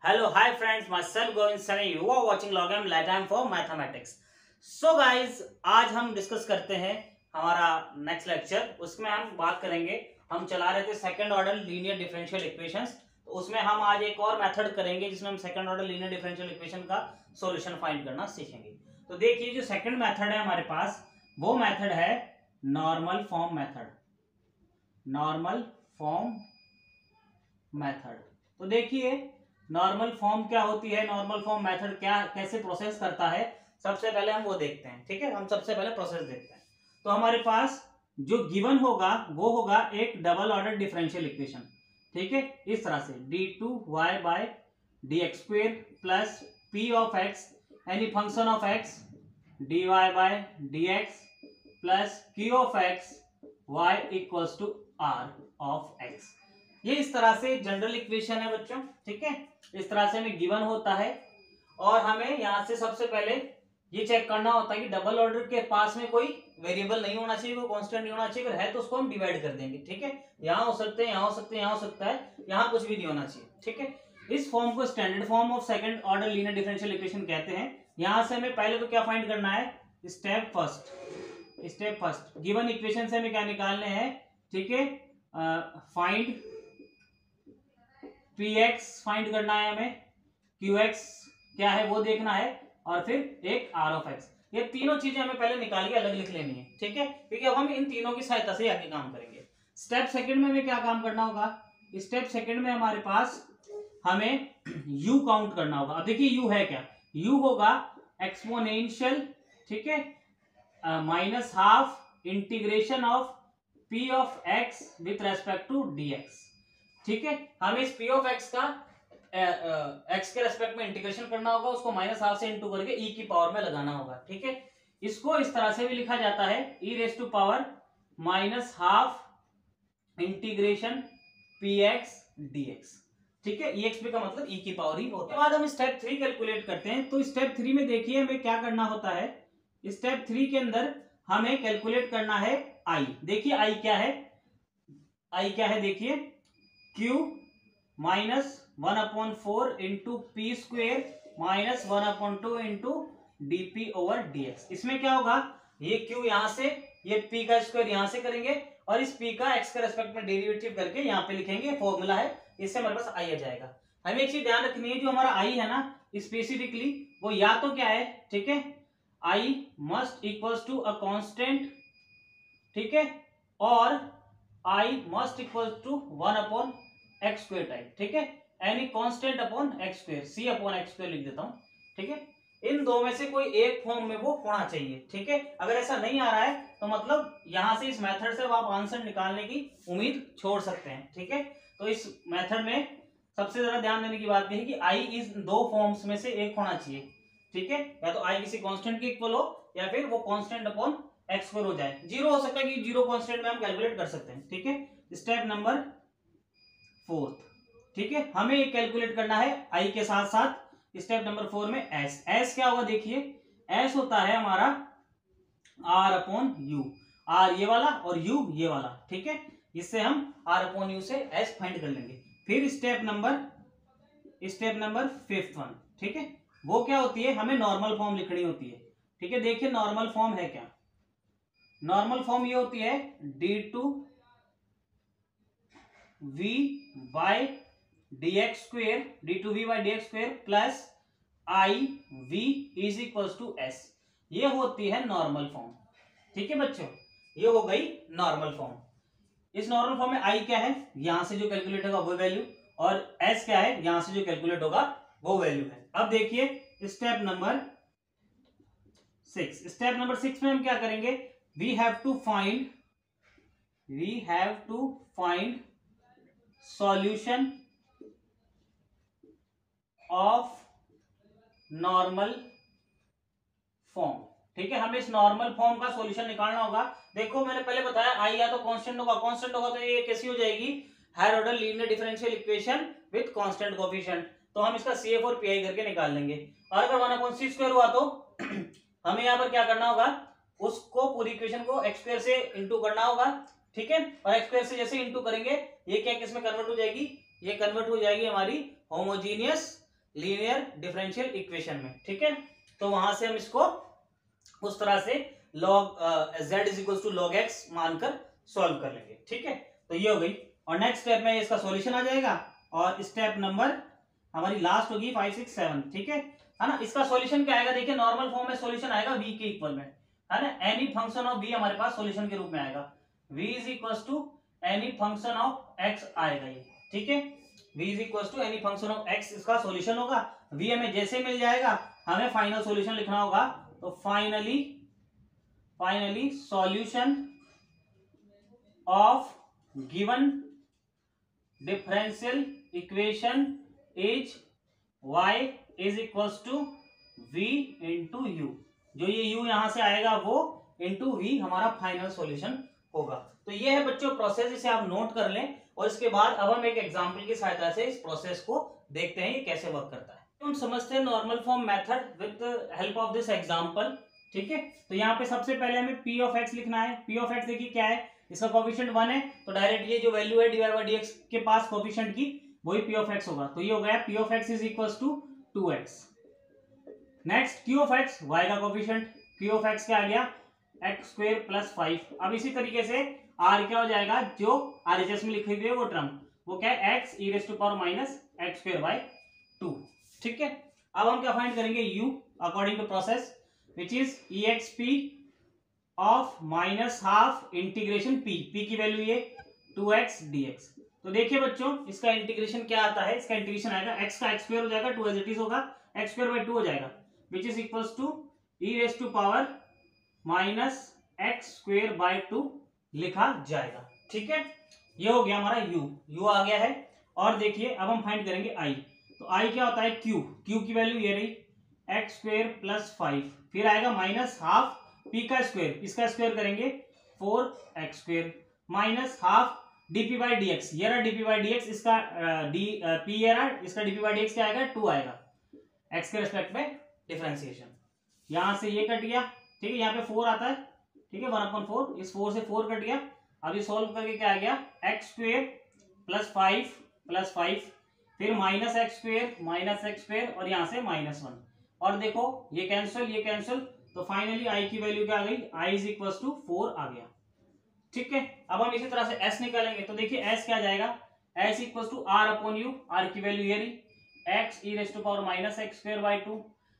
Hello, hi friends, myself Govind Sani. You are watching Logam Lifetime for Mathematics. So guys, आज हम discuss करते हैं हमारा next lecture. उसमें हम बात करेंगे, हम चला रहे थे second order linear differential equations. तो उसमें हम आज एक और मेथड करेंगे जिसमें हम second order linear differential equation का सॉल्यूशन फाइंड करना सीखेंगे। तो देखिए, जो सेकंड मेथड है हमारे पास, वो मेथड है normal form method. Normal form method. तो देखिए, नॉर्मल फॉर्म क्या होती है, नॉर्मल फॉर्म मेथड क्या कैसे प्रोसेस करता है, सबसे पहले हम वो देखते हैं। ठीक है, हम सबसे पहले प्रोसेस देखते हैं। तो हमारे पास जो गिवन होगा वो होगा एक डबल ऑर्डर डिफरेंशियल इक्वेशन। ठीक है, इस तरह से d2y by dx² plus p of x any function of x dy by dx plus q of x y equals to r of x। ये इस तरह से जनरल इक्वेशन है बच्चों। ठीक है, इस तरह से हमें गिवन होता है और हमें यहां से सबसे पहले ये चेक करना होता है कि डबल ऑर्डर के पास में कोई वेरिएबल नहीं होना चाहिए, कोई कांस्टेंट नहीं होना चाहिए। अगर है तो उसको हम डिवाइड कर देंगे। ठीक है, यहाँ हो सकते हैं, यहाँ हो सकते हैं, यहाँ हो सकता है, यहाँ कुछ भी नहीं होना चाहिए। ठीक है, इस फॉर्म को standard form of second order linear differential equation कहते हैं। यहां से हमें पहले तो क्या फाइंड करना है, स्टेप फर्स्ट गिवन इक्वेशन से हमें क्या निकालने हैं। ठीक है, फाइंड px फाइंड करना है हमें, qx क्या है वो देखना है, और फिर एक r ऑफ x। ये तीनों चीजें हमें पहले निकाल के अलग लिख लेनी है। ठीक है, क्योंकि अब हम इन तीनों की सहायता से आगे काम करेंगे। स्टेप सेकंड में हमें क्या काम करना होगा, स्टेप सेकंड में हमारे पास हमें u काउंट करना होगा। अब देखिए u है क्या, u होगा एक्सपोनेंशियल, ठीक है, minus half integration of p of x with respect to dx। ठीक है, हमें इस p ऑफ x का x के रेस्पेक्ट में इंटीग्रेशन करना होगा, उसको माइनस हाफ से इंटू करके e की पावर में लगाना होगा। ठीक है, इसको इस तरह से भी लिखा जाता है e raise to power minus half integration px dx। ठीक है, exp का मतलब e की पावर ही होता है। बाद हम स्टेप 3 कैलकुलेट करते हैं। तो स्टेप 3 में देखिए हमें क्या करना होता है, स्टेप 3 के अंदर हमें कैलकुलेट करना है i। देखिए i क्या है, i क्या है, देखिए q minus 1/4 into P square minus 1/2 into dp over dx। इसमें क्या होगा, ये q यहां से, ये p का स्क्वायर यहां से करेंगे और इस p का x के रेस्पेक्ट में डेरिवेटिव करके यहां पे लिखेंगे, फॉर्मूला है, इससे हमारे पास i आ जाएगा। हमें एक चीज ध्यान रखनी है, जो हमारा i है ना स्पेसिफिकली, वो या तो क्या है, ठीक है, i must equals to a constant, ठीक है, और i must equal to 1/x² type. ठीक है, any constant upon x², c upon x² लिख देता हूं। ठीक है, इन दो में से कोई एक फॉर्म में वो होना चाहिए। ठीक है, अगर ऐसा नहीं आ रहा है तो मतलब यहां से इस मेथड से आप आंसर निकालने की उम्मीद छोड़ सकते हैं। ठीक है, तो इस मेथड में सबसे ज्यादा ध्यान देने की बात यह है कि i इस दो फॉर्म्स में से एक होना चाहिए। ठीक है, या तो i किसी कांस्टेंट के इक्वल हो या फिर वो कांस्टेंट अपॉन x² हो जाए। जीरो हो सकता है कि जीरो कांस्टेंट में हम कैलकुलेट कर सकते हैं। ठीक है, स्टेप नंबर 4। ठीक है, हमें एक कैलकुलेट करना है i के साथ साथ स्टेप नंबर 4 में s क्या होगा, देखिए s होता है हमारा r अपॉन u, r ये वाला और u ये वाला। ठीक है, इससे हम r अपॉन u से s फाइंड कर लेंगे। फिर स्टेप नंबर 5 ठीक है, वो क्या होती है, हमें नॉर्मल फॉर्म लिखनी होती है। ठीक है, देखिए नॉर्मल फॉर्म है क्या, नॉर्मल फॉर्म ये होती है d2v by dx² d2v by dx² plus iv is equals to s। ये होती है नॉर्मल फॉर्म। ठीक है बच्चों, ये हो गई नॉर्मल फॉर्म। इस नॉर्मल फॉर्म में i क्या है, यहां से जो कैलकुलेट होगा वो वैल्यू, और s क्या है, यहां से जो कैलकुलेट होगा वो वैल्यू है। अब देखिए स्टेप नंबर 6। स्टेप नंबर 6 में हम क्या करेंगे, we have to find solution of normal form। ठीक है, हमें इस नॉर्मल फॉर्म का सॉल्यूशन निकालना होगा। देखो मैंने पहले बताया i या तो कांस्टेंट होगा, कांस्टेंट होगा तो ये कैसी हो जाएगी, higher order linear differential equation with constant coefficient. तो हम इसका CF और PI करके निकाल लेंगे। और अगर 1/c² हुआ तो हमें यहाँ पर क्या करना होगा, उसको पूरी इक्वेशन को x² से इंटू करना होगा। ठीक है, और x² से जैसे इंटू करेंगे ये क्या किसमें कन्वर्ट हो जाएगी, ये कन्वर्ट हो जाएगी हमारी होमोजीनियस लीनियर डिफरेंशियल इक्वेशन में, ठीक है। तो वहां से हम इसको उस तरह से log z is equal to log x मानकर सॉल्व कर लेंगे, ठीक है। तो ये हो गई, और नेक्स्ट स्टेप में इसका सॉल्यूशन आ जाएगा, और स्टेप नंबर हमारी लास्ट होगी 5, 6, 7, ठीक है ना। इसका सॉल्यूशन क्या आएगा, देखिए नॉर्मल फॉर्म में सॉल्यूशन आएगा v के इक्वल में, है ना। एनी फंक्शन ऑफ v हमारे पास सॉल्यूशन के रूप में आएगा, v is equal to any function of x आएगा ये, ठीक है। v is equal to any function of x इसका सॉल्यूशन होगा। v हमें जैसे मिल जाएगा, हमें फाइनल सॉल्यूशन लिखना होगा, तो finally solution of given differential equation is y is equal to v into u. जो ये u यहां से आएगा वो इंटू v हमारा फाइनल सॉल्यूशन होगा। तो ये है बच्चों प्रोसेस, इसे आप नोट कर लें, और इसके बाद अब हम एक एग्जांपल की सहायता से इस प्रोसेस को देखते हैं ये कैसे वर्क करता है। हम समझते हैं normal form method with help of this example, ठीक है। तो यहाँ पे सबसे पहले हमें p ऑफ x लिखना है। p ऑफ x देखिए क्या है, इसका कोफिशिएंट 1 है, तो डायरेक्ट ये जो वैल्यू है d y by d x के पास कोफिशिएंट की, वही p ऑफ x होगा। तो ये हो गया p of x is equal to 2x। Next q of x, y का कोफिशिएंट, q ऑफ x क्या आ गया, x स्क्वायर प्लस 5। अब इसी तरीके से r क्या हो जाएगा, जो RHS में लिखी हुई है वो टर्म, वो क्या है, x e raise to power minus x square by 2, ठीक है। अब हम क्या फाइंड करेंगे, u according to process which is exp of minus half integration p की वैल्यू ये 2x dx। तो देखिए बच्चों इसका इंटीग्रेशन क्या आता है, इसका इंटीग्रेशन आएगा x का x स्क्वायर हो जाएगा, 2 एज इट इज होगा, x स्क्वायर बाय 2 हो जाएगा, which is equals to e raise to power minus x square by 2 लिखा जाएगा, ठीक है। ये हो गया हमारा u आ गया है। और देखिए अब हम फाइंड करेंगे i। तो i क्या होता है, q की वैल्यू ये रही x स्क्वायर प्लस 5, फिर आएगा माइनस हाफ p का स्क्वायर, इसका स्क्वायर करेंगे 4x square, minus half dp by dx, ये रहा dp बाई dx, इसका p ये रहा, इसका dp बाई dx क्या आएगा, 2 आएगा, x के रेस्पेक्ट में डिफरेंशिएशन। यहां से ये कट गया, ठीक है, यहाँ पे 4 आता है, ठीक है, 1/4, इस 4 से 4 कट गया। अभी सॉल्व करके क्या आ गया, x स्क्वायर प्लस 5 फिर माइनस x स्क्वायर और यहाँ से -1, और देखो ये कैंसिल, तो फाइनली i की वैल्यू क्या आ गई, i इज इक्वल टू 4 आ गया, ठीक है। अब हम इसी तरह से s निकालेंगे, तो देखिए s क्या जाएगा, s equal to r upon u, r की वैल्यू ये रही x e raise to power minus x square by 2,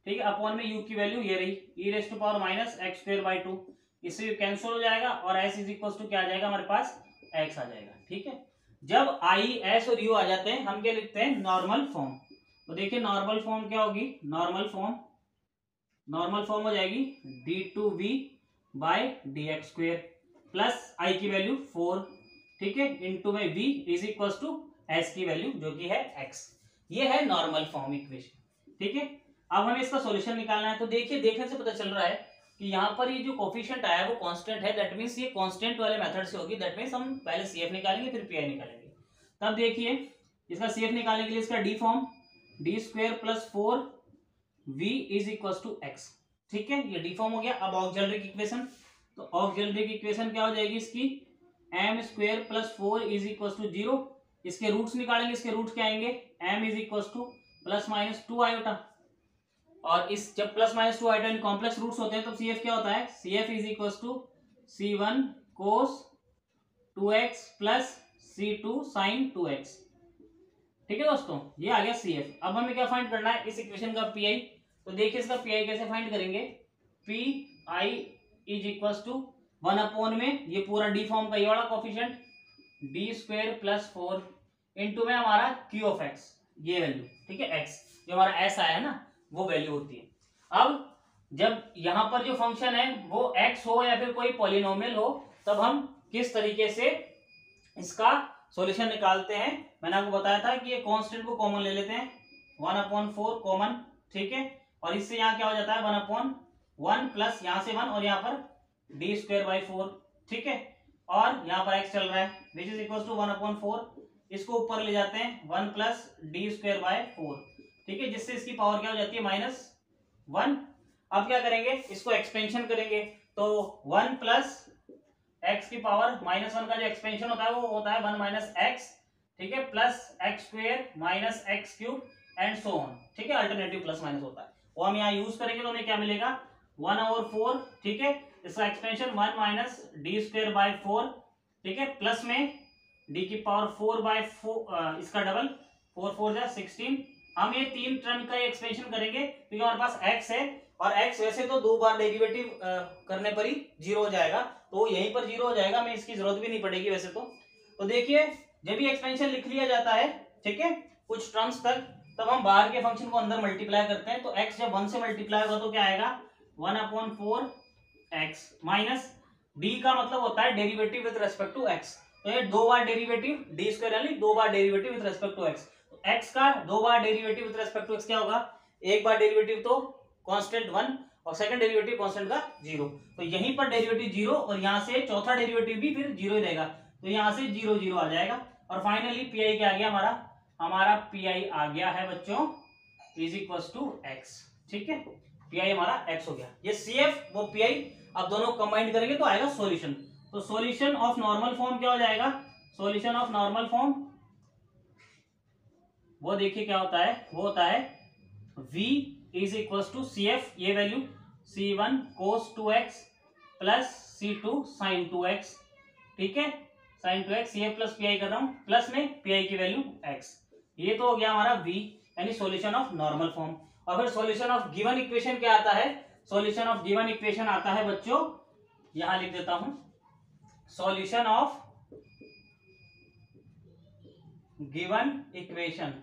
ठीक है, अपॉन में u की वैल्यू ये रही e raise to power minus x square by 2, इससे कैंसिल हो जाएगा, और s इज इक्वल टू क्या आ जाएगा हमारे पास, x आ जाएगा, ठीक है। जब i, s और u आ जाते हैं हम क्या लिखते हैं, नॉर्मल फॉर्म। तो देखिए नॉर्मल फॉर्म क्या होगी, नॉर्मल फॉर्म हो जाएगी d2v by dx square plus i की वैल्यू 4, ठीक है, इनटू में v is equal to s की वैल्यू जो कि है x। ये है नॉर्मल फॉर्म इक्वेशन, ठीक है। अब हमें इसका सॉल्यूशन निकालना है। तो देखिए देखने से पता चल रहा है कि यहाँ पर ये जो कोफिशिएंट आया है वो कांस्टेंट है, दैट मींस ये कांस्टेंट वाले मेथड से होगी, दैट मींस हम पहले CF निकालेंगे फिर PI निकालेंगे। तब देखिए इसका CF निकालने के लिए इसका d form d square plus 4v is equal to x, ठीक है, ये d फॉर्म हो गया। अब ऑक्सिलरी इक्वेशन, तो ऑक्सिलरी इक्वेशन क्या हो जाएगी इसकी, m square plus 4 is equal to 0, इसके रूट्स निकालेंगे, इसके रूट्स क्या आएंगे, m is equal to plus minus 2 iota, और इस जब plus minus 2 iota complex roots होते हैं तो CF क्या होता है, CF is equal to C1 cos 2x plus C2 sin 2x, ठीक है दोस्तों, ये आ गया CF। अब हमें क्या फाइंड करना है, इस इक्वेशन का PI। तो देखिए इसका PI कैसे फाइंड करेंगे, PI is equal to 1 upon में ये पूरा d फॉर्म का ये वाला coefficient d square plus 4 into में हमारा q ऑफ x, ये वैल्यू, ठीक है, x जो हमारा s आया है ना वो वैल्यू होती है। अब जब यहाँ पर जो फंक्शन है वो x हो या फिर कोई पॉलिनोमियल हो, तब हम किस तरीके से इसका सॉल्यूशन निकालते हैं, मैंने आपको बताया था कि ये कांस्टेंट को कॉमन ले लेते हैं, 1/4 कॉमन, ठीक है, और इससे यहाँ क्या हो जाता है 1/1 प्लस यहाँ से 1 और यहाँ पर d स्क्वायर बाई 4, ठीक है, और यहाँ पर x चल रहा है विच इज इक्वल टू 1/4, इसको ऊपर ले जाते हैं 1 प्लस d स्क्वायर बाय 4, ठीक है, जिससे इसकी पावर क्या हो जाती है -1। अब क्या करेंगे, इसको एक्सपेंशन करेंगे, तो 1 प्लस x की पावर -1 का जो एक्सपेंशन होता है वो होता है 1 माइनस x, ठीक है, plus x square minus x cube and so on, ठीक है। अल्टरनेटिव प्लस माइनस होता है, वो हम यहाँ यूज करेंगे तो हमें क्या मिलेगा 1/4, ठीक है। इसका expansion 1 minus D square by 4, ठीक है, प्लस में डी की पावर 4/4 इसका डबल 4 4 जा 16। हम ये 3 टर्म का एक्सपेंशन करेंगे क्योंकि हमारे पास x है और x वैसे तो 2 बार डेरिवेटिव करने पर ही 0 हो जाएगा, तो यहीं पर 0 हो जाएगा, हमें इसकी जरूरत भी नहीं पड़ेगी वैसे तो देखिए जब भी एक्सपेंशन लिख लिया जाता है, ठीक है, कुछ टर्म्स तक, तब हम बाहर के फंक्शन को अंदर मल्टीप्लाई करते हैं। तो x जब 1 से मल्टीप्लाई होगा तो क्या आएगा 1/4x माइनस d का मतलब होता है derivative with respect to x, तो ये 2 बार डेरिवेटिव डी स्क्वायर यानी 2 बार derivative with respect to x। तो x का 2 बार derivative with respect to x क्या होगा, एक बार डेरिवेटिव तो कांस्टेंट 1 और सेकंड डेरिवेटिव कांस्टेंट का 0, तो यहीं पर डेरिवेटिव 0 और यहां से चौथा डेरिवेटिव भी फिर 0 ही रहेगा, तो यहां से 0 0 आ जाएगा। और फाइनली पीआई क्या आ गया हमारा पीआई आ गया है बच्चों इज इक्वल टू x, ठीक है, पीआई हमारा x हो गया। ये सीएफ वो पीआई, अब दोनों कंबाइन करेंगे तो आएगा सॉल्यूशन। तो सॉल्यूशन ऑफ नॉर्मल फॉर्म क्या हो जाएगा, सॉल्यूशन ऑफ नॉर्मल फॉर्म वो देखिए क्या होता है, वो होता है v is equal to C F, ये value c1 cos 2x plus c2 sin 2x, ठीक है, sin 2x, ये प्लस पी आई कर रहा हूं, प्लस में पी आई की वैल्यू x, ये तो हो गया हमारा v यानी सॉल्यूशन ऑफ नॉर्मल फॉर्म। और फिर सॉल्यूशन ऑफ गिवन इक्वेशन क्या आता है, सॉल्यूशन ऑफ गिवन इक्वेशन आता है बच्चों, यहां लिख देता हूं, solution of given equation,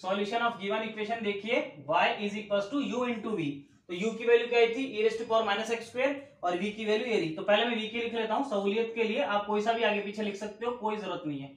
solution of given equation देखिए y is equal to u into v, तो u की वैल्यू क्या आई थी e raise to power minus x square और v की वैल्यू ये रही। तो पहले मैं v की लिख लेता हूं सहूलियत के लिए, आप कोई सा भी आगे पीछे लिख सकते हो, कोई जरूरत नहीं है,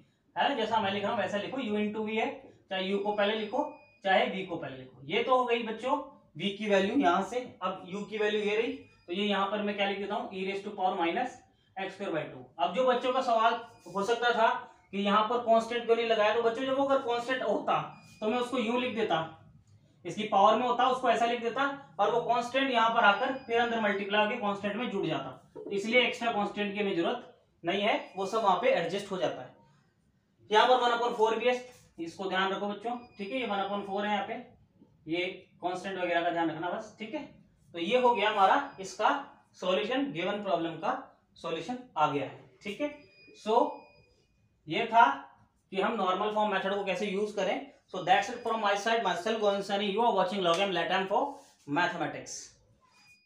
जैसा मैं लिख रहा हूं वैसा लिखो, u इंटू वी है, चाहे u को पहले लिखो चाहे v को पहले लिखो। ये तो हो गई बच्चों v की वैल्यू यहां से, अब u की वैल्यू ये रही, तो ये यहां पर मैं क्या लिख देता हूं e raise to power minus x square by 2। अब जो बच्चों का सवाल हो सकता था कि यहाँ पर कांस्टेंट क्यों नहीं लगाया, तो बच्चों जब वो अगर कांस्टेंट होता तो मैं उसको यूं लिख देता, इसकी पावर में होता उसको ऐसा लिख देता, और वो कांस्टेंट यहाँ पर आकर फिर अंदर मल्टीप्लाई होकर कांस्टेंट में जुड़ जाता, इसलिए एक्स्ट्रा कांस्टेंट की हमें जरूरत नहीं है, वो सब वहां पे एडजस्ट हो जाता है। यहाँ पर 1/4 भी है, इसको ध्यान रखो बच्चों, ठीक है, ये 1/4 है यहाँ पे, ये कांस्टेंट वगैरह का ध्यान रखना बस, ठीक है। तो ये हो गया हमारा इसका सॉल्यूशन, गिवन प्रॉब्लम का सॉल्यूशन आ गया है, ठीक है। सो ये था कि हम नॉर्मल फॉर्म मेथड को कैसे यूज करें। So that's it from my side. Myself Govind Sani. You are watching Log M Latam for Mathematics.